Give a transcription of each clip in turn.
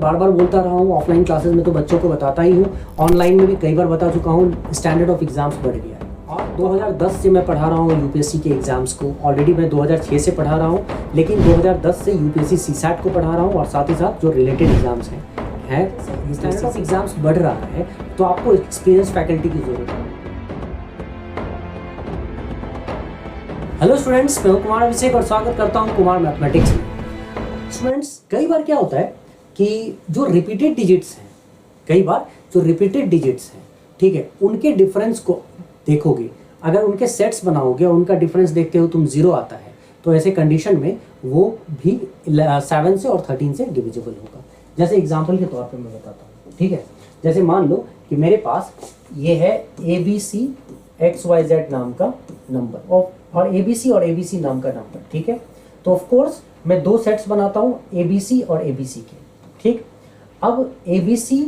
बार बार बोलता रहा हूँ, ऑफलाइन क्लासेस में तो बच्चों को बताता ही हूँ, ऑनलाइन में भी कई बार बता चुका हूँ, स्टैंडर्ड ऑफ एग्जाम्स बढ़ गया है। और 2010 से मैं पढ़ा रहा हूँ यूपीएससी के एग्जाम्स को। ऑलरेडी मैं 2006 से पढ़ा रहा हूँ, लेकिन 2010 से यूपीएससी सीसैट को पढ़ा रहा हूँ और साथ ही साथ जो रिलेटेड एग्जाम्स हैं स्टैंडर्ड ऑफ एग्जाम्स बढ़ रहा है, तो आपको एक्सपीरियंस फैकल्टी की जरूरत है। हेलो स्टूडेंट्स, मैं हूं कुमार अभिषेक और स्वागत करता हूं कुमार मैथमेटिक्स में। स्टूडेंट्स, कई बार क्या होता है कि जो रिपीटेड डिजिट्स हैं, ठीक है, उनके डिफरेंस को देखोगे, अगर उनके सेट्स बनाओगे और उनका डिफरेंस देखते हो तुम 0 आता है, तो ऐसे कंडीशन में वो भी 7 से और 13 से डिविजिबल होगा। जैसे एग्जांपल के तौर पे मैं बताता हूँ, ठीक है। जैसे मान लो कि मेरे पास ये है ABC XYZ नाम का नंबर और ABC और ABC नाम का नंबर, ठीक है। तो ऑफ कोर्स मैं दो सेट्स बनाता हूँ, ABC और ABC के, ठीक। अब ABC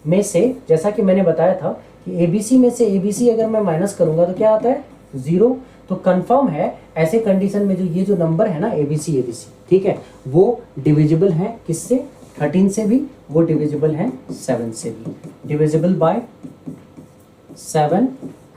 में से, जैसा कि मैंने बताया था कि ABC में से ABC अगर मैं माइनस करूंगा तो क्या आता है, 0। तो कंफर्म है ऐसे कंडीशन में जो ये जो नंबर है ना ABC, ठीक है, वो डिविजिबल है किससे, 13 से भी, वो डिविजिबल है 7 से भी, डिविजिबल बाय 7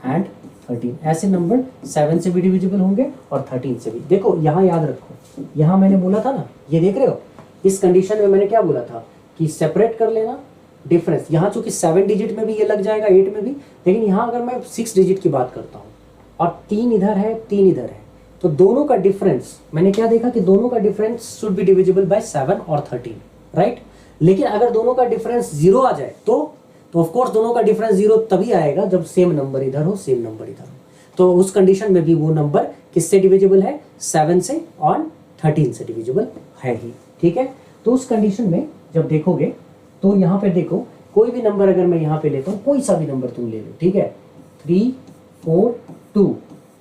एंड 13। ऐसे नंबर 7 से भी डिविजिबल होंगे और 13 से भी। देखो यहाँ याद रखो, यहाँ मैंने बोला था ना, ये देख रहे हो, इस कंडीशन में मैंने क्या बोला था कि सेपरेट कर लेना डिफरेंस। यहाँ चूंकि 7 डिजिट में भी ये लग जाएगा, 8 में भी, लेकिन यहाँ अगर मैं 6 डिजिट की बात करता हूँ और 3 इधर है, 3 इधर है, तो दोनों का डिफरेंस मैंने क्या देखा कि दोनों का difference should be divisible by 7 और 13, राइट। लेकिन अगर दोनों का डिफरेंस 0 आ जाए तो ऑफ कोर्स दोनों का डिफरेंस 0 तभी आएगा जब सेम नंबर इधर हो, सेम नंबर इधर हो। तो उस कंडीशन में भी वो नंबर किससे डिविजिबल है, 7 से और 13 से डिविजिबल है ही, ठीक है। तो उस कंडीशन में जब देखोगे तो यहाँ पे देखो, कोई भी नंबर अगर मैं यहाँ पे लेता हूँ, कोई सा भी नंबर तुम ले लो, ठीक है, 3 4 2,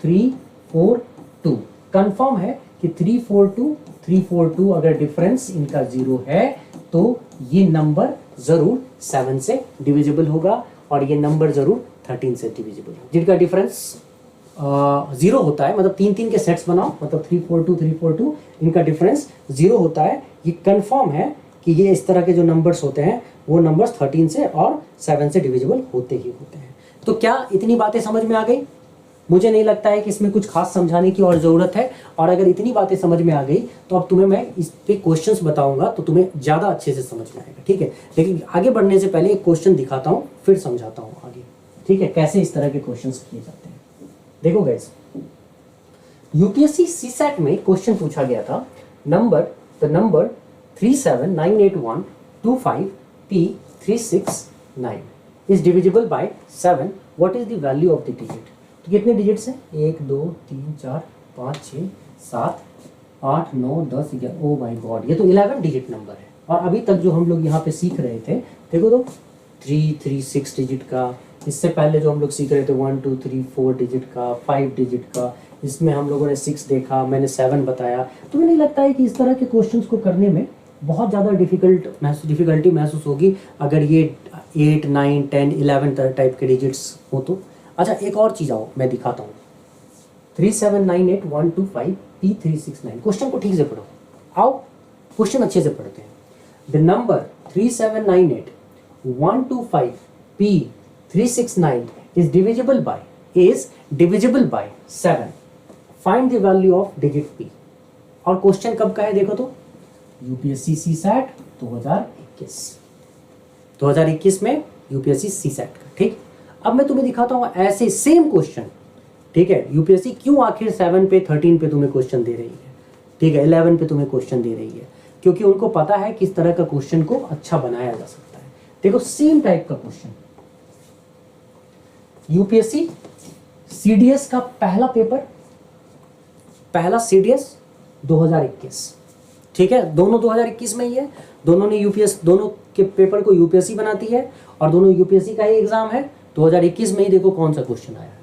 3 4 2, कंफर्म है कि 3 4 2 अगर डिफरेंस इनका 0 है तो ये नंबर जरूर 7 से डिविजिबल होगा और ये नंबर जरूर 13 से डिविजिबल होगा। जिनका डिफरेंस 0 होता है, मतलब 3 3 के सेट्स बनाओ, मतलब 3 4 2, इनका डिफरेंस 0 होता है, ये कंफर्म है कि ये इस तरह के जो नंबर्स होते हैं वो नंबर्स 13 से और 7 से डिविजिबल होते ही होते हैं। तो क्या इतनी बातें समझ में आ गई? मुझे नहीं लगता है कि इसमें कुछ खास समझाने की और ज़रूरत है, और अगर इतनी बातें समझ में आ गई तो अब तुम्हें मैं इस पे क्वेश्चंस बताऊंगा तो तुम्हें ज़्यादा अच्छे से समझ में आएगा, ठीक है। लेकिन आगे बढ़ने से पहले एक क्वेश्चन दिखाता हूँ, फिर समझाता हूँ आगे, ठीक है, कैसे इस तरह के क्वेश्चंस किए जाते हैं। देखो गाइस, यूपीएससी सीसैट में क्वेश्चन पूछा गया था, the number 3798125369 is divisible bye 7, what is the value of the digit. तो कितने डिजिट्स हैं, 1 2 3 4 5 6 7 8 9 10 11, ओ माय गॉड, ये तो 11 डिजिट नंबर है। और अभी तक जो हम लोग यहाँ पे सीख रहे थे, देखो तो 3 3 6 डिजिट का, इससे पहले जो हम लोग सीख रहे थे 1 2 3 4 डिजिट का, 5 डिजिट का, इसमें हम लोगों ने 6 देखा, मैंने 7 बताया। तो मुझे नहीं लगता है कि इस तरह के क्वेश्चंस को करने में बहुत ज़्यादा डिफिकल्टी महसूस होगी अगर ये 8 9 10 11 टाइप के डिजिट्स हो तो। अच्छा, एक और चीज़ आओ मैं दिखाता हूँ, 3798125P369, क्वेश्चन को ठीक से पढ़ो। आओ क्वेश्चन अच्छे से पढ़ते हैं। The number 3798125P369 is divisible bye 7, find the value of digit P। और क्वेश्चन कब का है देखो तो, यूपीएससी सीसैट 2021 में यूपीएससी सीसैट का, ठीक। अब मैं तुम्हें दिखाता हूँ ऐसे सेम क्वेश्चन, ठीक है। यूपीएससी क्यों आखिर 7 पे 13 पे तुम्हें क्वेश्चन दे रही है, ठीक है, 11 पे तुम्हें क्वेश्चन दे रही है, क्योंकि उनको पता है किस तरह का क्वेश्चन को अच्छा बनाया जा सकता है। देखो सेम टाइप का क्वेश्चन, यूपीएससी सीडीएस का पहला पेपर, पहला सीडीएस 2021, ठीक है, दोनों 2021 में ही है। दोनों ने दोनों के पेपर को यूपीएससी बनाती है और दोनों यूपीएससी का ही एग्जाम है। 2021 में ही देखो कौन सा क्वेश्चन आया है।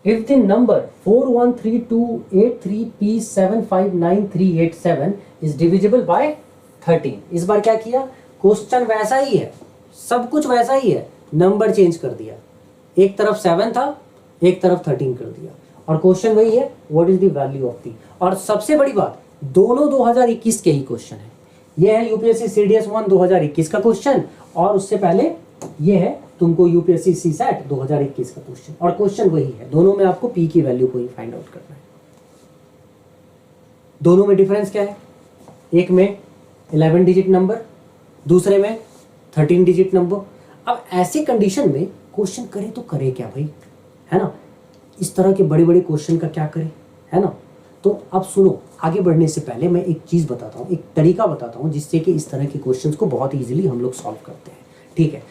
If the number 413283P759387 is divisible by 13, इस बार क्या किया, क्वेश्चन वैसा ही है, सब कुछ वैसा ही है, नंबर चेंज कर दिया, एक तरफ 7 था, एक तरफ 13 कर दिया, और क्वेश्चन वही है, what is the value of P। और सबसे बड़ी बात, दोनों 2021 के ही क्वेश्चन है, ये है यूपीएससी सीडीएस 1 2021 का क्वेश्चन, और उससे पहले ये है तुमको यूपीएससी सीसैट 2021 का क्वेश्चन, और क्वेश्चन वही है, दोनों में आपको पी की वैल्यू को ही फाइंड आउट करना है। दोनों में डिफरेंस क्या है, एक में 11 डिजिट नंबर, दूसरे में 13 डिजिट नंबर। अब ऐसे कंडीशन में क्वेश्चन करे तो करे क्या भाई, है ना, इस तरह के बड़े बड़े क्वेश्चन का क्या करे, है ना। तो अब सुनो, आगे बढ़ने से पहले मैं एक चीज़ बताता हूँ, एक तरीका बताता हूँ जिससे कि इस तरह के क्वेश्चंस को बहुत इजीली हम लोग सॉल्व करते हैं, ठीक है।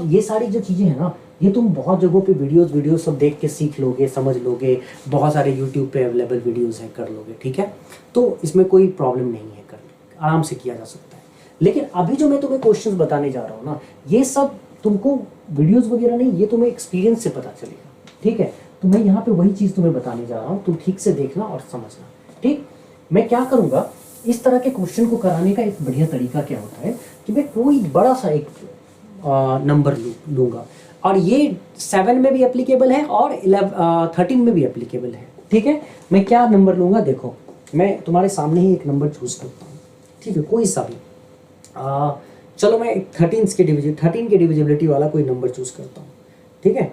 ये सारी जो चीज़ें हैं ना, ये तुम बहुत जगहों पे वीडियोस सब देख के सीख लोगे, समझ लोगे, बहुत सारे यूट्यूब पे अवेलेबल वीडियोस हैं, कर लोगे, ठीक है। तो इसमें कोई प्रॉब्लम नहीं है, कर आराम से किया जा सकता है। लेकिन अभी जो मैं तुम्हें क्वेश्चंस बताने जा रहा हूँ ना, ये सब तुमको वीडियोस वगैरह नहीं, ये तुम्हें एक्सपीरियंस से पता चलेगा, ठीक है। तो मैं यहाँ पे वही चीज़ तुम्हें बताने जा रहा हूँ, तुम ठीक से देखना और समझना, ठीक। मैं क्या करूँगा, इस तरह के क्वेश्चन को कराने का एक बढ़िया तरीका क्या होता है कि मैं कोई बड़ा सा एक नंबर लूँगा, और ये 7 में भी एप्लीकेबल है और 13 में भी एप्लीकेबल है, ठीक है। मैं क्या नंबर लूँगा, देखो मैं तुम्हारे सामने ही एक नंबर चूज़ करता हूँ, ठीक है, कोई सा भी। चलो मैं 13 के डिविजिबिलिटी वाला कोई नंबर चूज़ करता हूँ, ठीक है।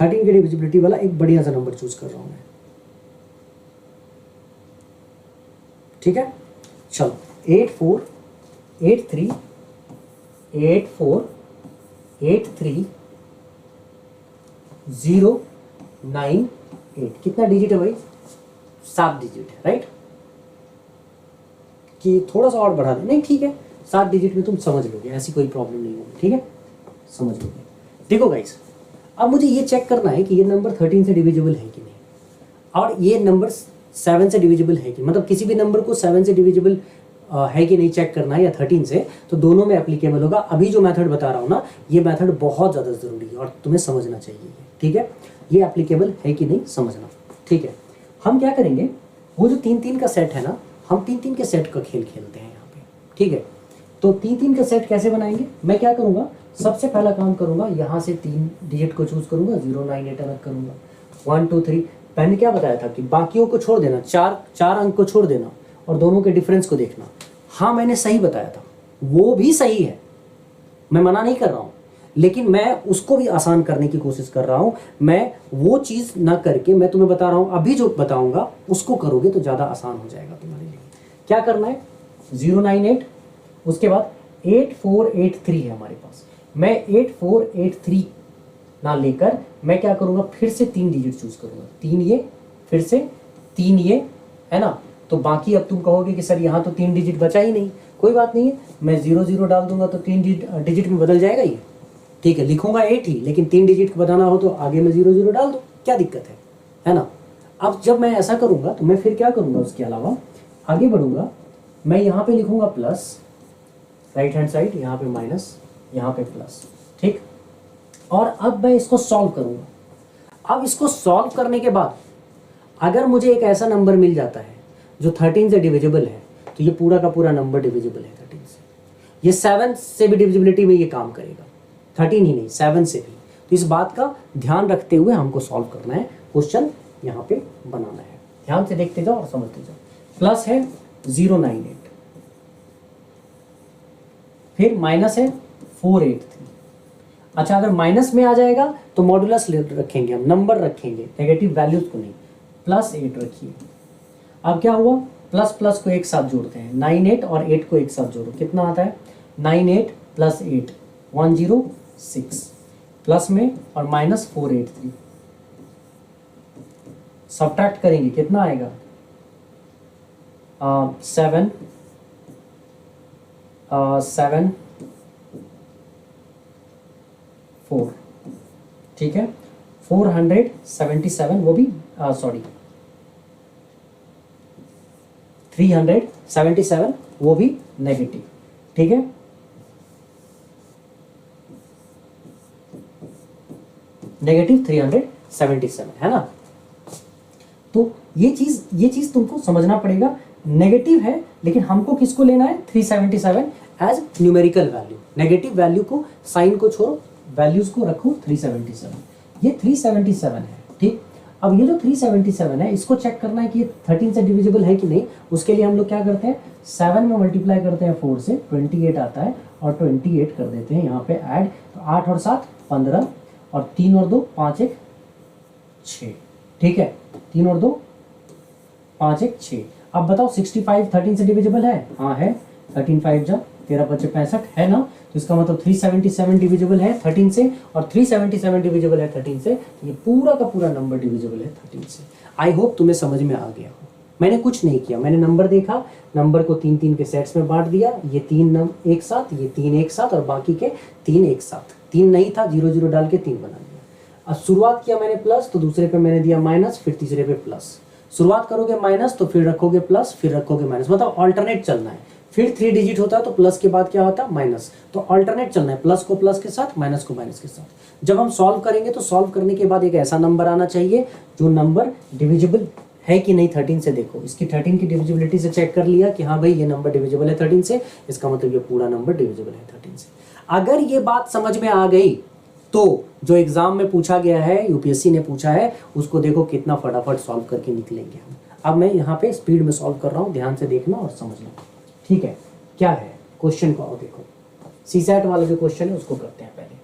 13 की डिविजिबिलिटी वाला एक बढ़िया सा नंबर चूज कर रहा हूं मैं, ठीक है। चलो 8483 कितना डिजिट है भाई, 7 डिजिट है, राइट। कि थोड़ा सा और बढ़ा दें, नहीं ठीक है, 7 डिजिट में तुम समझ लोगे, ऐसी कोई प्रॉब्लम नहीं होगी, ठीक है, समझ लोगे। देखो गाइस, अब मुझे ये चेक करना है कि ये नंबर 13 से डिविजिबल है कि नहीं, और ये नंबर 7 से डिविजिबल है कि, मतलब किसी भी नंबर को 7 से डिविजिबल है कि नहीं चेक करना है, या 13 से, तो दोनों में एप्लीकेबल होगा। अभी जो मेथड बता रहा हूँ ना, ये मेथड बहुत ज़्यादा ज़रूरी है और तुम्हें समझना चाहिए, ठीक है। ये एप्लीकेबल है कि नहीं समझना, ठीक है। हम क्या करेंगे, वो जो 3-3 का सेट है ना, हम 3-3 के सेट का खेल खेलते हैं यहाँ पे, ठीक है। तो 3-3 का सेट कैसे बनाएंगे, मैं क्या करूँगा, सबसे पहला काम करूंगा, यहाँ से 3 डिजिट को चूज करूंगा, 098 अलग करूंगा, 1 2 3। मैंने क्या बताया था कि बाकियों को छोड़ देना, चार अंक को छोड़ देना और दोनों के डिफरेंस को देखना। हाँ मैंने सही बताया था, वो भी सही है, मैं मना नहीं कर रहा हूँ, लेकिन मैं उसको भी आसान करने की कोशिश कर रहा हूँ। मैं वो चीज़ ना करके मैं तुम्हें बता रहा हूँ, अभी जो बताऊँगा उसको करोगे तो ज़्यादा आसान हो जाएगा तुम्हारे लिए। क्या करना है, 098, उसके बाद 8483 है हमारे पास। मैं 8483 ना लेकर मैं क्या करूंगा, फिर से 3 डिजिट चूज करूंगा, 3 ये, फिर से 3 ये, है ना। तो बाकी अब तुम कहोगे कि सर यहाँ तो 3 डिजिट बचा ही नहीं, कोई बात नहीं है, मैं 00 डाल दूंगा तो 3 डिजिट में बदल जाएगा ये, ठीक है। लिखूंगा 8 ही, लेकिन 3 डिजिट बताना हो तो आगे में 00 डाल दो, क्या दिक्कत है ना। अब जब मैं ऐसा करूंगा तो मैं फिर क्या करूंगा, उसके अलावा आगे बढ़ूंगा, मैं यहाँ पे लिखूंगा प्लस, राइट हैंड साइड, यहाँ पे माइनस, यहाँ पे प्लस, ठीक। और अब मैं इसको सॉल्व करूंगा। अब इसको सॉल्व करने के बाद अगर मुझे एक ऐसा नंबर मिल जाता है जो 13 से डिविजिबल है, तो ये पूरा का पूरा नंबर डिविजिबल है 13 से। ये 7 से भी डिविजिबिलिटी में ये काम करेगा, 13 ही नहीं 7 से भी। तो इस बात का ध्यान रखते हुए हमको सॉल्व करना है, क्वेश्चन यहाँ पे बनाना है। ध्यान से देखते जाओ और समझते जाओ। प्लस है 098, फिर माइनस है 483। अच्छा, अगर माइनस में आ जाएगा तो मॉडुलस रखेंगे, हम नंबर रखेंगे, नेगेटिव वैल्यूज को नहीं। प्लस 8 रखिए। अब क्या हुआ, प्लस प्लस को एक साथ जोड़ते हैं, 98 और 8 को एक साथ जोड़ो, कितना आता है, 98 प्लस 8 106, प्लस में और माइनस 483, सब्ट्रैक्ट करेंगे कितना आएगा, 7 4, ठीक है, 477, वो भी सॉरी 377, वो भी नेगेटिव, ठीक है। नेगेटिव 377 है ना। तो ये चीज तुमको समझना पड़ेगा, नेगेटिव है, लेकिन हमको किसको लेना है, 377 as numerical value. Negative value को, साइन को छोड़ो, वैल्यूज को रखो 377, ये 377 है, ठीक। अब ये जो 377 है इसको चेक करना है कि ये 13 से डिविजिबल है कि नहीं। उसके लिए हम लोग क्या करते हैं, 7 में मल्टीप्लाई करते हैं 4 से, 28 आता है और 28 कर देते हैं यहाँ पे ऐड। तो 8 और 7 15 और 3 और 2 5 1 6, ठीक है, 3 और 2 5 1 6। अब बताओ 65 13 से डिविजिबल है? हाँ है, 13 5 जा 13 5 65 है ना। तो इसका मतलब 377 डिविजिबल है 13 से और 377 डिविजिबल है 13 से। ये पूरा का पूरा नंबर डिविजिबल है 13 से। आई होप तुम्हें समझ में आ गया हो। मैंने कुछ नहीं किया, मैंने नंबर देखा, नंबर को 3 के सेट्स में बांट दिया, ये 3 एक साथ, ये 3 एक साथ और बाकी के 3 एक साथ। 3 नहीं था, 0 0 डाल के 3 बना दिया। अब शुरुआत किया मैंने प्लस, तो दूसरे पे मैंने दिया माइनस, फिर तीसरे पे प्लस। शुरुआत करोगे माइनस तो फिर रखोगे प्लस, फिर रखोगे माइनस, मतलब ऑल्टरनेट चलना है। फिर 3 डिजिट होता है तो प्लस के बाद क्या होता है, माइनस। तो ऑल्टरनेट चलना है, प्लस को प्लस के साथ, माइनस को माइनस के साथ। जब हम सॉल्व करेंगे तो सॉल्व करने के बाद एक ऐसा नंबर आना चाहिए जो नंबर डिविजिबल है कि नहीं 13 से। देखो इसकी 13 की डिविजिबिलिटी से चेक कर लिया कि हाँ भाई ये नंबर डिविजिबल है 13 से, इसका मतलब ये पूरा नंबर डिविजिबल है 13 से। अगर ये बात समझ में आ गई तो जो एग्जाम में पूछा गया है, यूपीएससी ने पूछा है, उसको देखो कितना फटाफट सॉल्व करके निकलेंगे हम। अब मैं यहाँ पे स्पीड में सॉल्व कर रहा हूँ, ध्यान से देखना और समझना, ठीक है। क्या है क्वेश्चन को आओ देखो, सीसैट वाला जो क्वेश्चन है उसको करते हैं पहले।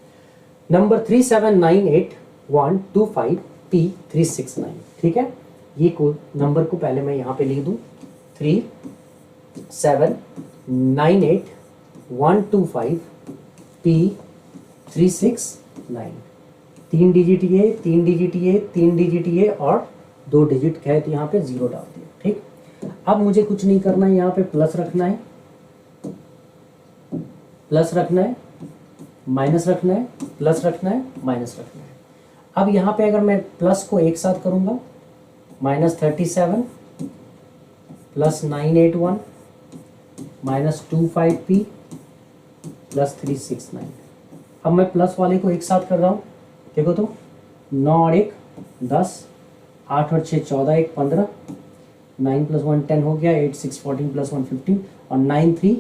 नंबर 3798125P369, ठीक है। ये को नंबर को पहले मैं यहाँ पे लिख दूँ, 3798125P369। 3 डिजिट ये, 3 डिजिट ये, 3 डिजिट ये और 2 डिजिट है तो यहाँ पे 0 डाल दिया, ठीक। अब मुझे कुछ नहीं करना है, यहाँ पे प्लस रखना है, प्लस रखना है, माइनस रखना है, प्लस रखना है, माइनस रखना है। अब यहाँ पे अगर मैं प्लस को एक साथ करूंगा, -37 प्लस 981 -25P प्लस 369। अब मैं प्लस वाले को एक साथ कर रहा हूँ, देखो तो 9 और 1 10, 8 और 6 14, 1 15, 9 + 1 10 हो गया, 8 6 14 + 1 15 और 9 3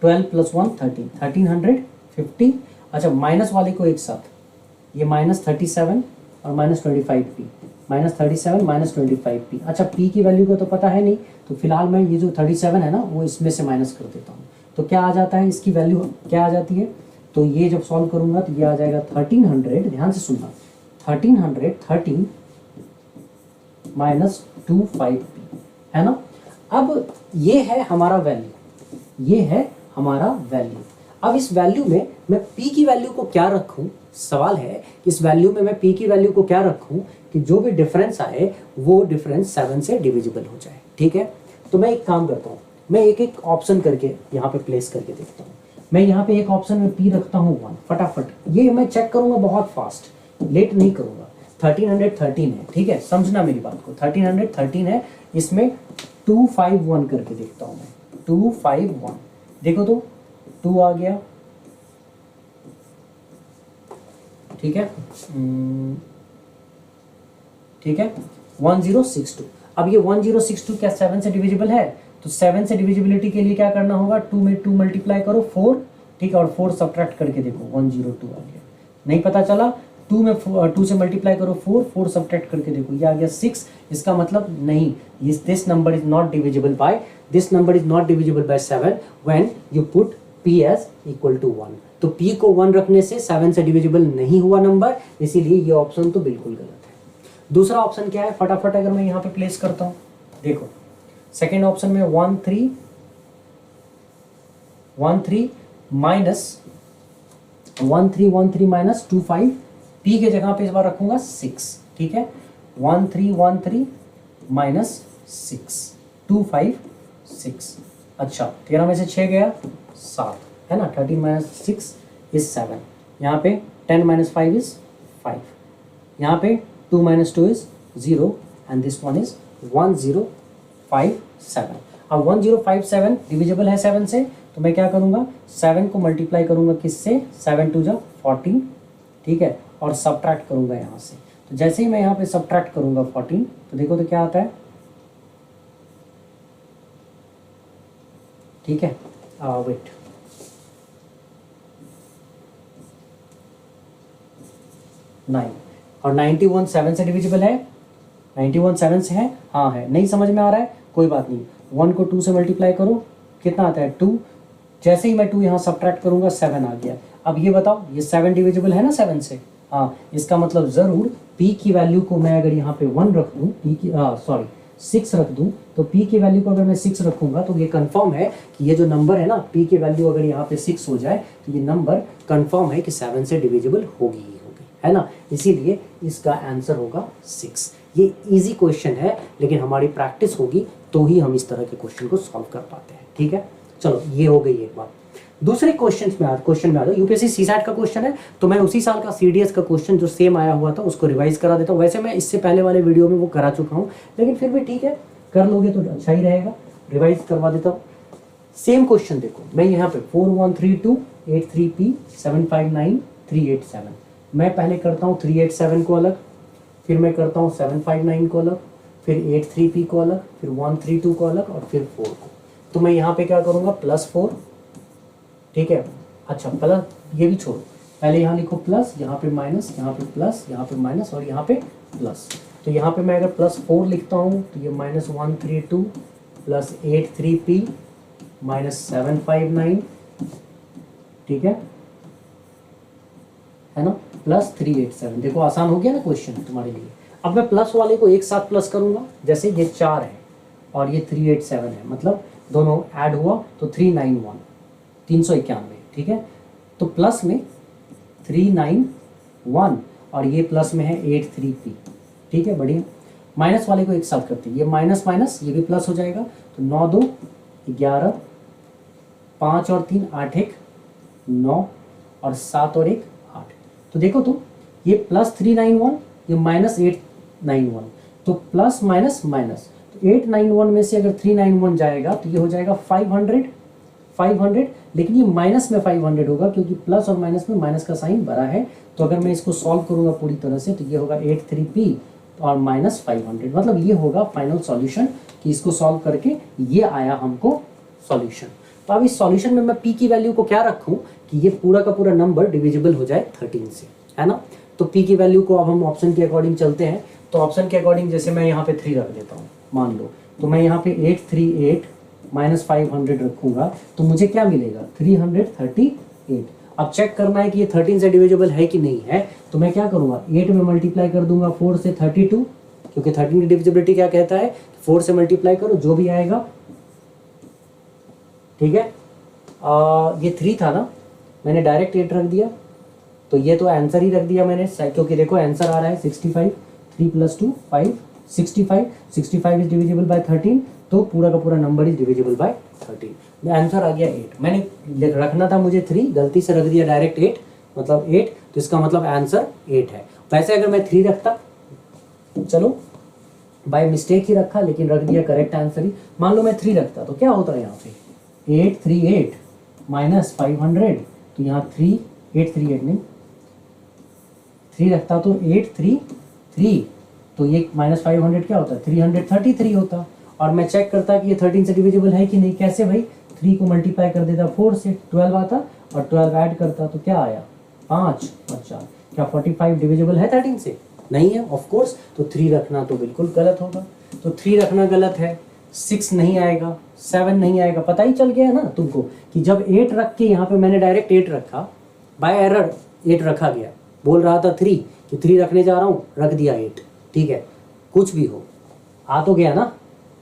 12 + 1 13, 1350। अच्छा माइनस वाले को एक साथ, ये -37 और -25P, -37 -25P। अच्छा P की वैल्यू को तो पता है नहीं, तो फिलहाल मैं ये जो 37 है ना वो इसमें से माइनस कर देता हूँ। तो क्या आ जाता है, इसकी वैल्यू क्या आ जाती है, तो ये जब सॉल्व करूंगा तो ये आ जाएगा 1300, ध्यान से सुनना, 1313 -25P, है ना। अब ये है हमारा वैल्यू, ये है हमारा वैल्यू। अब इस वैल्यू में मैं P की वैल्यू को क्या रखूं, सवाल है कि इस वैल्यू में मैं P की वैल्यू को क्या रखूं कि जो भी डिफरेंस आए वो डिफरेंस 7 से डिविजिबल हो जाए, ठीक है। तो मैं एक काम करता हूँ, मैं एक एक ऑप्शन करके यहाँ पे प्लेस करके देखता हूँ। मैं यहाँ पे एक ऑप्शन में P रखता हूँ 1, फटाफट ये मैं चेक करूंगा, बहुत फास्ट, लेट नहीं करूंगा। 1313 है, ठीक है, समझना मेरी बात को, 1313 है, इसमें 251 करके देखता हूँ मैं, 251, देखो तो 2 आ गया, ठीक है, ठीक है, 1062। अब ये 1062 क्या 7 से डिविजिबल है, तो 7 से डिविजिबिलिटी के लिए क्या करना होगा, 2 में 2 मल्टीप्लाई करो 4, ठीक है, और 4 सब्ट्रैक्ट करके देखो 102 आ गया। नहीं पता चला, 2 में 2 से मल्टीप्लाई करो 4, 4 सब्ट्रैक्ट करके देखो ये आ गया 6। इसका मतलब नहीं, this number is not divisible by, this number is not divisible by 7 when you put P as equal to 1। तो P को 1 रखने से 7 से डिविजिबल नहीं हुआ नंबर, इसीलिए ये ऑप्शन तो बिल्कुल गलत है। दूसरा ऑप्शन क्या है, फटाफट अगर मैं यहाँ पे प्लेस करता हूँ, देखो सेकेंड ऑप्शन में 13 माइनस 25, P के जगह पे इस बार रखूंगा 6, ठीक है, 1313 माइनस 6, 256। अच्छा 13 में से 6 गया 7, है ना, 13 - 6 इज 7, यहाँ पे 10 - 5 इज 5, यहाँ पे 2 - 2 is 0 and this one is 1057। अब 1057 डिविजिबल है 7 से, तो मैं क्या करूँगा, 7 को मल्टीप्लाई करूँगा किससे, 7 2 जा 14, ठीक है, और सब्ट्रैक्ट करूँगा यहाँ से। तो जैसे ही मैं यहाँ पे सब्ट्रैक्ट करूँगा 14, तो देखो तो क्या आता है, ठीक है, वेट, नाइन, और 91 7 से डिविजिबल है, 91 7 से है, हाँ है। नहीं समझ में आ रहा है कोई बात नहीं, 1 को 2 से मल्टीप्लाई करो, कितना आता है 2, जैसे ही मैं 2 यहाँ सब्ट्रैक्ट करूँगा 7 आ गया। अब ये बताओ ये 7 डिविजिबल है ना 7 से, हाँ, इसका मतलब ज़रूर p की वैल्यू को मैं अगर यहाँ पे 1 रख दूँ, p की 6 रख दूँ, तो p की वैल्यू को अगर मैं 6 रखूँगा तो ये कंफर्म है कि ये जो नंबर है ना, p की वैल्यू अगर यहाँ पे 6 हो जाए तो ये नंबर कंफर्म है कि 7 से डिविजिबल होगी ही होगी, है ना। इसीलिए इसका आंसर होगा 6। ये इजी क्वेश्चन है, लेकिन हमारी प्रैक्टिस होगी तो ही हम इस तरह के क्वेश्चन को सॉल्व कर पाते हैं, ठीक है। चलो ये हो गई एक बात। दूसरे क्वेश्चन में आ जाओ। यूपीएससी सीसैट का क्वेश्चन है, तो मैं उसी साल का सीडीएस का क्वेश्चन जो सेम आया हुआ था उसको रिवाइज करा देता हूँ। वैसे मैं इससे पहले वाले वीडियो में वो करा चुका हूँ, लेकिन फिर भी ठीक है, कर लोगे तो अच्छा ही रहेगा, रिवाइज करवा देता हूँ। सेम क्वेश्चन देखो, मैं यहाँ पे 4132 83P 759 387, मैं पहले करता हूँ 387 को अलग, फिर मैं करता हूँ 759 को अलग, फिर 83P को अलग, फिर 132 को अलग और फिर 4 को। तो मैं यहाँ पे क्या करूँगा +4, ठीक है। अच्छा प्लस, ये भी छोड़ो, पहले यहाँ लिखो प्लस, यहाँ पे माइनस, यहाँ पे प्लस, यहाँ पे माइनस और यहाँ पे प्लस। तो यहाँ पे मैं अगर +4 लिखता हूँ तो ये -132 + 83P -759, ठीक है ना, +387। देखो आसान हो गया ना क्वेश्चन तुम्हारे लिए। अब मैं प्लस वाले को एक साथ प्लस करूँगा, जैसे ये 4 है और ये 387 है, मतलब दोनों ऐड हुआ तो 391, 391, ठीक है। तो प्लस में 391 और ये प्लस में है 83P, ठीक है, बढ़िया। माइनस वाले को एक साथ करते हैं, ये माइनस माइनस ये भी प्लस हो जाएगा, तो 9 2 11, 5 और 3 8 1 9 और 7 और 1 8। तो देखो तो ये +391, ये -891, तो प्लस माइनस माइनस, तो 891 में से अगर 391 जाएगा तो ये हो जाएगा 500, लेकिन ये माइनस में 500 होगा क्योंकि प्लस और माइनस में माइनस का साइन बड़ा है। तो अगर मैं इसको सॉल्व करूंगा पूरी तरह से तो ये होगा 83P और -500, मतलब ये होगा फाइनल सॉल्यूशन कि इसको सॉल्व करके ये आया हमको सॉल्यूशन। तो अब इस सॉल्यूशन में मैं p की वैल्यू को क्या रखूं कि ये पूरा का पूरा नंबर डिविजिबल हो जाए 13 से, है ना। तो p की वैल्यू को अब हम ऑप्शन के अकॉर्डिंग चलते हैं। तो ऑप्शन के अकॉर्डिंग जैसे मैं यहाँ पे 3 रख देता हूँ मान लो, तो मैं यहाँ पे 838 -500 रखूंगा तो मुझे क्या मिलेगा 338। अब चेक करना है कि ये 13 से डिविजिबल है कि नहीं है, तो मैं क्या करूंगा 8 में मल्टीप्लाई कर दूंगा 4 से 32, क्योंकि 13 की डिविजिबिलिटी क्या कहता है 4 से मल्टीप्लाई करो जो भी आएगा, ठीक है। ये 3 था ना, मैंने डायरेक्ट 8 रख दिया, तो ये तो आंसर ही रख दिया मैंने, क्योंकि देखो आंसर आ रहा है 65, 3 + 2 5, 65 इज डिविजिबल बाय 13, तो पूरा का पूरा number is divisible by 13। Answer आ गया 8। मैंने रखना था मुझे 3, गलती से रख दिया डायरेक्ट 8, मतलब 8, तो इसका मतलब आंसर 8 है। वैसे अगर मैं 3 रखता, चलो बाय मिस्टेक ही रखा लेकिन रख दिया करेक्ट आंसर ही। मान लो मैं 3 रखता तो क्या होता है यहाँ पे 838 -500, तो यहाँ 838 नहीं 3 रखता तो 833, तो ये -500 क्या होता है 333 होता। और मैं चेक करता कि ये 13 से डिविजिबल है कि नहीं, कैसे भाई 3 को मल्टीप्लाई कर देता 4 से 12 आता और 12 ऐड करता तो क्या आया 5 और 4, क्या 45 डिविजिबल है 13 से, नहीं है ऑफ कोर्स। तो 3 रखना तो बिल्कुल गलत होगा, तो 3 रखना गलत है। 6 नहीं आएगा, 7 नहीं आएगा, पता ही चल गया ना तुमको कि जब 8 रख के यहाँ पे मैंने डायरेक्ट 8 रखा, बाय एरर 8 रखा गया, बोल रहा था 3 कि 3 रखने जा रहा हूँ, रख दिया 8, ठीक है। कुछ भी हो आ तो गया ना,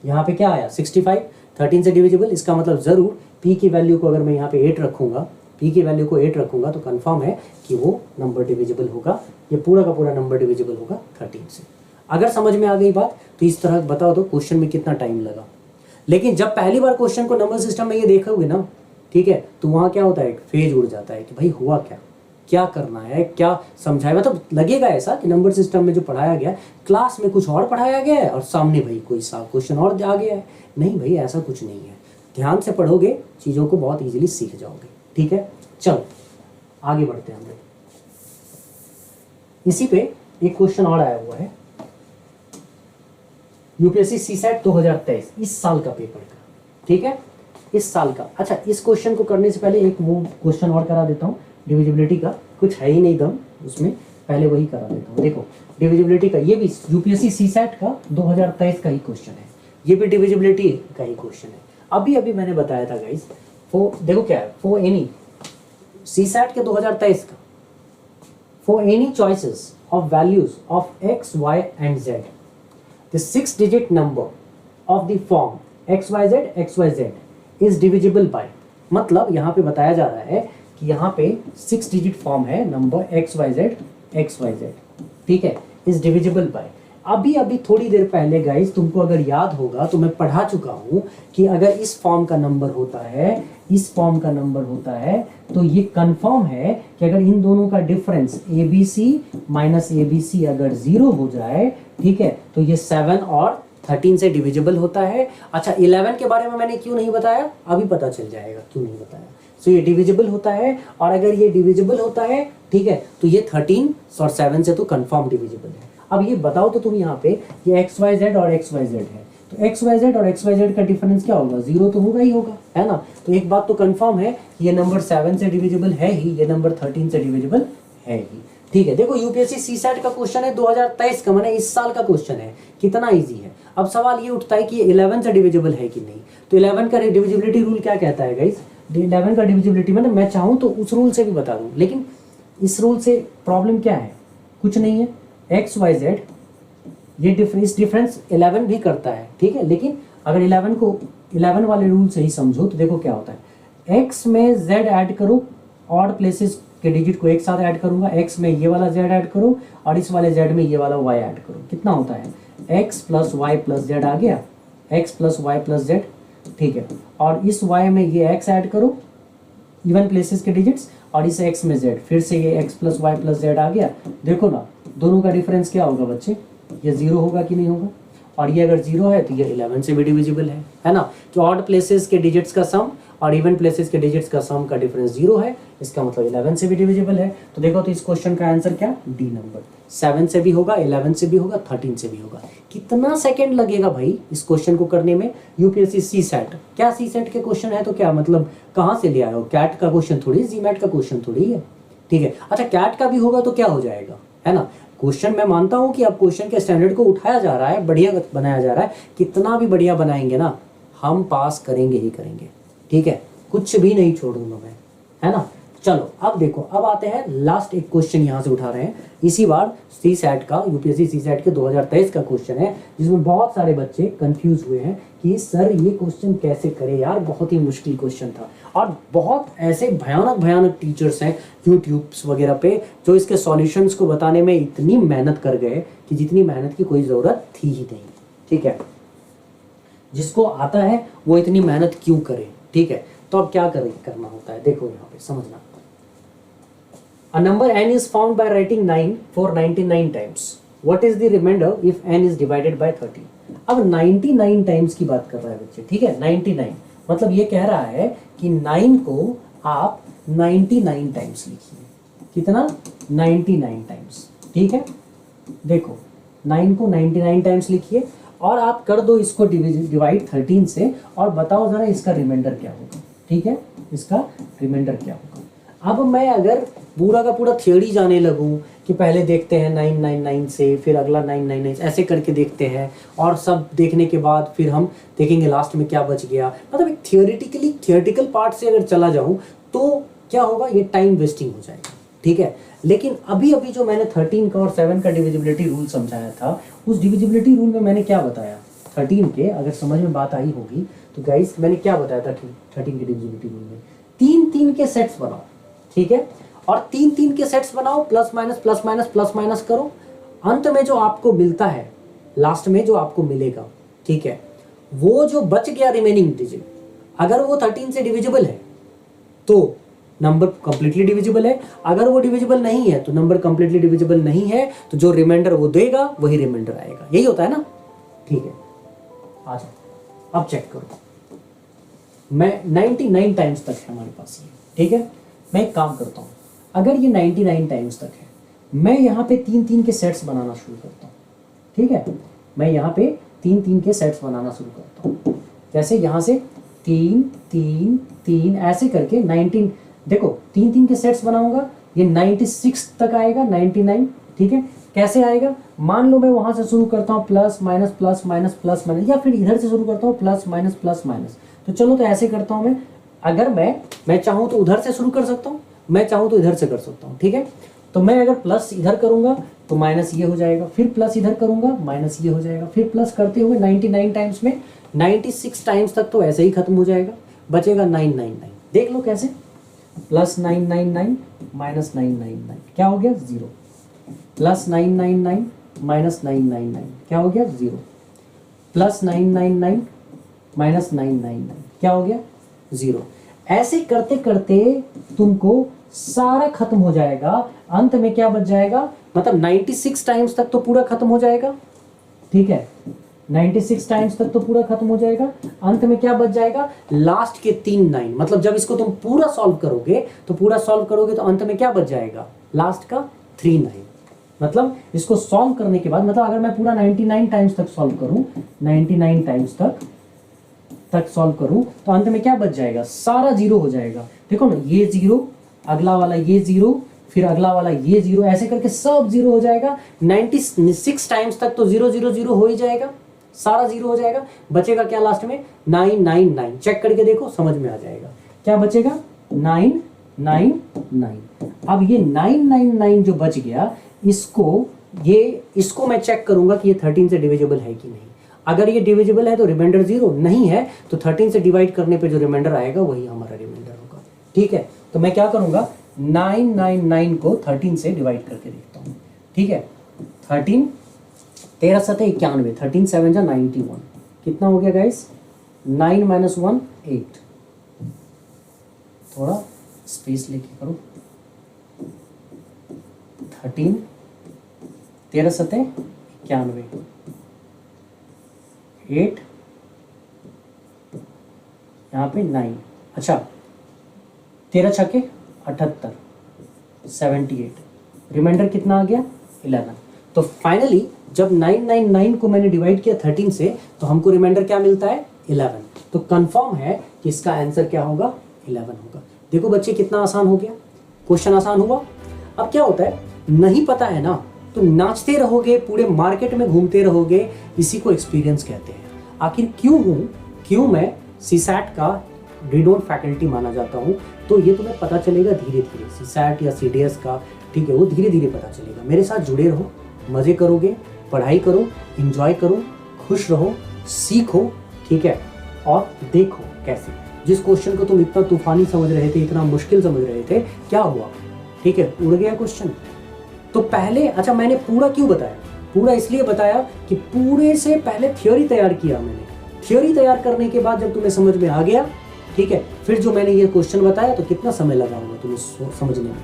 यहाँ पे क्या आया 65, 13 से डिविजिबल, इसका मतलब ज़रूर p की वैल्यू को अगर मैं यहाँ पे 8 रखूँगा, p की वैल्यू को 8 रखूँगा तो कंफर्म है कि वो नंबर डिविजिबल होगा, ये पूरा का पूरा नंबर डिविजिबल होगा 13 से। अगर समझ में आ गई बात तो इस तरह बता दो क्वेश्चन में कितना टाइम लगा। लेकिन जब पहली बार क्वेश्चन को नंबर सिस्टम में ये देखोगे ना, ठीक है, तो वहाँ क्या होता है एक फेज उड़ जाता है कि भाई हुआ क्या करना है, क्या समझाया, मतलब लगेगा ऐसा कि नंबर सिस्टम में जो पढ़ाया गया क्लास में कुछ और पढ़ाया गया है और सामने भाई कोई सा क्वेश्चन और आ गया है। नहीं भाई ऐसा कुछ नहीं है, ध्यान से पढ़ोगे चीज़ों को बहुत इजीली सीख जाओगे, ठीक है। चलो आगे बढ़ते हैं हम लोग। इसी पे एक क्वेश्चन और आया हुआ है यूपीएससी सीसैट 2023, इस साल का पेपर का, ठीक है, इस साल का। अच्छा इस क्वेश्चन को करने से पहले एक वो क्वेश्चन और करा देता हूँ डिविजिबिलिटी का, कुछ है ही नहीं दम उसमें, पहले वही करा देता हूँ। देखो डिविजिबिलिटी का, ये भी यूपीएससी सीसैट का 2023 का ही क्वेश्चन है, ये भी डिविजिबिलिटी का ही क्वेश्चन है। अभी अभी मैंने बताया था गाइस, देखो क्या है, फॉर एनी सीसैट के 2023 का, for any choices of values of X Y and Z, the 6 digit number of the form X Y Z is divisible by, मतलब यहाँ पे बताया जा रहा है कि यहाँ पे 6 डिजिट फॉर्म है नंबर एक्स वाई जेड, ठीक है, इज डिविजिबल बाय। अभी अभी थोड़ी देर पहले गाइस तुमको अगर याद होगा तो मैं पढ़ा चुका हूं कि अगर इस फॉर्म का नंबर होता है, इस फॉर्म का नंबर होता है, तो ये कंफर्म है कि अगर इन दोनों का डिफरेंस ABC माइनस ABC अगर 0 हो जाए, ठीक है, तो ये 7 और 13 से डिविजिबल होता है। अच्छा 11 के बारे में मैंने क्यों नहीं बताया, अभी पता चल जाएगा क्यों नहीं बताया। सो ये डिविजिबल होता है, और अगर ये डिविजिबल होता है, ठीक है, तो ये 13 और 7 से तो कंफर्म डिविजिबल है। अब ये बताओ तो तुम यहाँ पे, ये XYZ और XYZ है, तो XYZ और XYZ का डिफरेंस क्या होगा, 0 तो होगा ही होगा, है ना। तो एक बात तो कंफर्म है, ये नंबर 7 से डिविजिबल है ही, ये नंबर 13 से डिविजिबल है ही, ठीक है। देखो यूपीएससी सीसैट का क्वेश्चन है 2023 का, माने इस साल का क्वेश्चन है, कितना इजी है। अब सवाल ये उठता है कि 11 से डिविजिबल है कि नहीं, तो 11 का डिविजिबिलिटी रूल क्या कहता है गाइस, 11 का डिविजिबिलिटी मैंने, मैं चाहूँ तो उस रूल से भी बता दूँ, लेकिन इस रूल से प्रॉब्लम क्या है, कुछ नहीं है। XYZ ये डिफरेंस 11 भी करता है, ठीक है, लेकिन अगर 11 को 11 वाले रूल से ही समझो तो देखो क्या होता है, X में Z ऐड करो, ऑड प्लेसेस के डिजिट को एक साथ ऐड करूंगा, X में ये वाला Z ऐड करो और इस वाले Z में ये वाला Y ऐड करो, कितना होता है, X plus Y plus Z आ गया, X plus Y plus Z, ठीक है, और इस Y में ये X ऐड करो, इवन प्लेसेस के डिजिट्स, और इस X में Z, फिर से ये X plus Y plus Z आ गया। देखो ना दोनों का डिफरेंस क्या होगा बच्चे, ये 0 होगा कि नहीं होगा, और ये अगर 0 है तो ये 11 से भी डिविजिबल है ना। कि ऑड प्लेसेस के डिजिट्स का सम और इवन प्लेसेस के डिजिट्स का सम का डिफरेंस 0 है, इसका मतलब 11 से भी डिविजिबल है। तो देखो तो इस क्वेश्चन का आंसर क्या, डी नंबर, 7 से भी होगा, 11 से भी होगा, 13 से भी होगा। कितना सेकंड लगेगा भाई इस क्वेश्चन को करने में, यूपीएससी सीसैट, क्या सीसैट के क्वेश्चन है तो क्या मतलब कहाँ से ले आए हो, कैट का क्वेश्चन थोड़ी, जीमैट का क्वेश्चन थोड़ी है, ठीक है। अच्छा कैट का भी होगा तो क्या हो जाएगा, है ना। क्वेश्चन मैं मानता हूं कि अब क्वेश्चन के स्टैंडर्ड को उठाया जा रहा है, बढ़िया बनाया जा रहा है, कितना भी बढ़िया बनाएंगे ना हम पास करेंगे ही करेंगे, ठीक है, कुछ भी नहीं छोड़ूंगा मैं, है ना। चलो अब देखो, अब आते हैं लास्ट एक क्वेश्चन यहाँ से उठा रहे हैं, इसी बार सीसैट का, यूपीएससी सीसैट के 2023 का क्वेश्चन है, जिसमें बहुत सारे बच्चे कंफ्यूज हुए हैं कि सर ये क्वेश्चन कैसे करे यार, बहुत ही मुश्किल क्वेश्चन था। और बहुत ऐसे भयानक भयानक टीचर्स हैं यूट्यूब्स वगैरह पे जो इसके सॉल्यूशंस को बताने में इतनी मेहनत कर गए कि जितनी मेहनत की कोई ज़रूरत थी ही नहीं, ठीक है। जिसको आता है वो इतनी मेहनत क्यों करे, ठीक है। तो अब क्या करना होता है, देखो यहाँ पे समझना, a number n is found by writing 9 for 99 times. What is the remainder if n is divided by 30? अब 99 टाइम्स की बात कर रहा है बच्चे, ठीक है, 99 मतलब ये कह रहा है कि 9 को आप 99 टाइम्स लिखिए, कितना, 99 टाइम्स, ठीक है। देखो 9 को 99 टाइम्स लिखिए और आप कर दो इसको डिवाइड 13 से, और बताओ जरा इसका रिमाइंडर क्या होगा, ठीक है, इसका रिमाइंडर क्या होगा। अब मैं अगर पूरा का पूरा थियोरी जाने लगूं कि पहले देखते हैं 999 से, फिर अगला 999 ऐसे करके देखते हैं, और सब देखने के बाद फिर हम देखेंगे लास्ट में क्या बच गया, मतलब एक थियोरेटिकल पार्ट से अगर चला जाऊं तो क्या होगा, ये टाइम वेस्टिंग हो जाएगा, ठीक है। लेकिन अभी अभी जो मैंने 13 का और 7 का डिविजिबिलिटी रूल समझाया था, उस डिविजिबिलिटी रूल में मैंने क्या बताया, 13 के, अगर समझ में बात आई होगी तो गाइस मैंने क्या बताया था 13 के डिविजिबिलिटी रूल में, 3 के सेट्स बनाओ, ठीक है, और 3 के सेट्स बनाओ, प्लस माइनस करो, अंत में जो आपको मिलता है, लास्ट में जो आपको मिलेगा, ठीक है, वो जो बच गया रिमेनिंग डिजिट, अगर वो 13 से डिविजिबल है तो नंबर कंप्लीटली डिविजिबल है, अगर वो डिविजिबल नहीं है तो नंबर कंप्लीटली डिविजिबल नहीं है, तो जो रिमाइंडर वो देगा वही रिमाइंडर आएगा, यही होता है ना, ठीक है। आ जाओ अब चेक करो, मैं 99 टाइम्स तक है हमारे पास ये, ठीक है। मैं एक काम करता हूँ, अगर ये 99 टाइम्स तक है, मैं यहाँ पे 3 के सेट्स बनाना शुरू करता हूँ, ठीक है, मैं यहाँ पे 3 के सेट्स बनाना शुरू करता हूँ, जैसे यहाँ से 3 3 3 ऐसे करके 19, देखो 3 के सेट्स बनाऊंगा ये 96 तक आएगा, 99, ठीक है। कैसे आएगा, मान लो मैं वहां से शुरू करता हूँ plus minus plus minus plus minus, या फिर इधर से शुरू करता हूँ प्लस माइनस। तो चलो तो ऐसे करता हूँ मैं, अगर मैं चाहूँ तो उधर से शुरू कर सकता हूँ, मैं चाहूँ तो इधर से कर सकता हूँ, ठीक है। तो मैं अगर प्लस इधर करूंगा तो माइनस ये हो जाएगा, फिर प्लस इधर करूंगा माइनस ये हो जाएगा, फिर प्लस करते हुए 99 टाइम्स में 96 टाइम्स तक तो ऐसे ही खत्म हो जाएगा, बचेगा 999। देख लो कैसे, प्लस 999 माइनस 999 क्या हो गया 0, प्लस 999 माइनस 999 क्या हो गया 0, प्लस 999 माइनस 999 क्या हो गया 0। ऐसे करते करते तुमको सारा खत्म हो जाएगा, अंत में क्या बच जाएगा, मतलब 96 टाइम्स तक तो पूरा खत्म हो जाएगा, ठीक है, 96 टाइम्स तक तो पूरा खत्म हो जाएगा। अंत में क्या बच जाएगा, लास्ट के 3 9, मतलब जब इसको तुम पूरा सॉल्व करोगे तो अंत में क्या बच जाएगा, लास्ट का 3 9। मतलब इसको सॉल्व करने के बाद, मतलब अगर मैं पूरा 99 टाइम्स तक सॉल्व करूं, 99 टाइम्स तक सॉल्व करूं तो अंत में क्या बच जाएगा, सारा 0 हो जाएगा। देखो ना, ये 0, अगला वाला ये 0, फिर अगला वाला ये 0, ऐसे करके सब 0 हो जाएगा। 96 टाइम्स तक तो 0 0 0 हो ही जाएगा, सारा 0 हो जाएगा। बचेगा क्या लास्ट में, 999। चेक करके देखो, समझ में आ जाएगा क्या बचेगा, 999। अब ये 999 जो बच गया, इसको मैं चेक करूंगा कि ये 13 से डिविजिबल है कि नहीं। अगर ये डिविजिबल है तो रिमाइंडर 0, नहीं है तो 13 से डिवाइड करने पे जो रिमाइंडर आएगा वही हमारा रिमाइंडर होगा, ठीक है। तो मैं क्या करूंगा, 999 को 13 से डिवाइड करके देखता हूँ, ठीक है। 13 13 7 91, 13 7 जा 91, कितना हो गया गाइस, 9 माइनस 1 8, थोड़ा स्पेस लेके करो, 13 13 7 91, 8 यहाँ पे 9, अच्छा 13 छक्के 78, 78, रिमाइंडर कितना आ गया 11। तो फाइनली जब 999 को मैंने डिवाइड किया 13 से तो हमको रिमाइंडर क्या मिलता है 11। तो कंफर्म है कि इसका आंसर क्या होगा 11 होगा। देखो बच्चे कितना आसान हो गया, क्वेश्चन आसान हुआ। अब क्या होता है, नहीं पता है ना तो नाचते रहोगे, पूरे मार्केट में घूमते रहोगे, इसी को एक्सपीरियंस कहते हैं। आखिर क्यों मैं सीसैट का रिनोन फैकल्टी माना जाता हूँ, तो ये तुम्हें पता चलेगा धीरे धीरे, सीसैट या सीडीएस का, ठीक है, वो धीरे धीरे पता चलेगा। मेरे साथ जुड़े रहो, मजे करोगे, पढ़ाई करो, एंजॉय करो, खुश रहो, सीखो, ठीक है, और देखो कैसे जिस क्वेश्चन को तुम इतना तूफानी समझ रहे थे, इतना मुश्किल समझ रहे थे, क्या हुआ, ठीक है, उड़ गया क्वेश्चन। तो पहले, अच्छा मैंने पूरा क्यों बताया, पूरा इसलिए बताया कि पूरे से पहले थ्योरी तैयार किया मैंने। थ्योरी तैयार करने के बाद जब तुम्हें समझ में आ गया, ठीक है, फिर जो मैंने ये क्वेश्चन बताया तो कितना समय लगा होगा तुम्हें समझने में।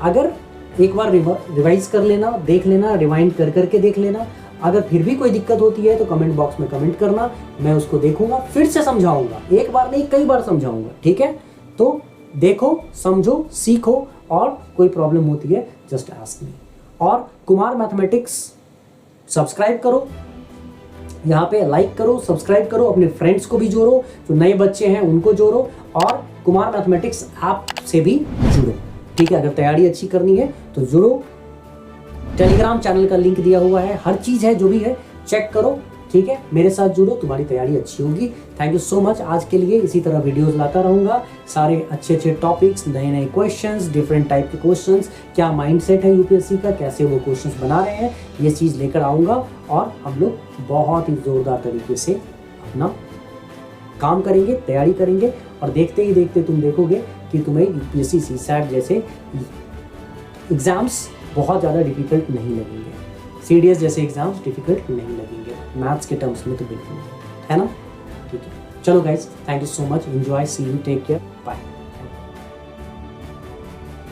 अगर एक बार रिवाइज कर लेना, देख लेना, रिवाइंड कर करके देख लेना। अगर फिर भी कोई दिक्कत होती है तो कमेंट बॉक्स में कमेंट करना, मैं उसको देखूंगा, फिर से समझाऊंगा, एक बार नहीं कई बार समझाऊंगा, ठीक है। तो देखो, समझो, सीखो, और कोई प्रॉब्लम होती है जस्ट आस्क मी। और कुमार मैथमेटिक्स सब्सक्राइब करो, यहाँ पे लाइक करो, सब्सक्राइब करो, अपने फ्रेंड्स को भी जोड़ो, जो नए बच्चे हैं उनको जोड़ो, और कुमार मैथमेटिक्स ऐप से भी जुड़ो, ठीक है। अगर तैयारी अच्छी करनी है तो जुड़ो, टेलीग्राम चैनल का लिंक दिया हुआ है, हर चीज़ है, जो भी है चेक करो, ठीक है, मेरे साथ जुड़ो, तुम्हारी तैयारी अच्छी होगी। Thank you so much. आज के लिए इसी तरह वीडियोस लाता रहूँगा, सारे अच्छे अच्छे टॉपिक्स, नए नए क्वेश्चंस, डिफरेंट टाइप के क्वेश्चंस, क्या माइंडसेट है यूपीएससी का, कैसे वो क्वेश्चंस बना रहे हैं, ये चीज़ लेकर आऊँगा, और हम लोग बहुत ही ज़ोरदार तरीके से अपना काम करेंगे, तैयारी करेंगे, और देखते ही देखते तुम देखोगे कि तुम्हें यूपीएससी सीसैट जैसे एग्ज़ाम्स बहुत ज़्यादा डिफिकल्ट नहीं लगेंगे, सीडीएस जैसे एग्जाम्स डिफिकल्ट नहीं लगेंगे, मैथ्स के टर्म्स में तो बिल्कुल नहीं, है ना, ठीक है। चलो guys, thank you so much, enjoy, see you, take care, bye.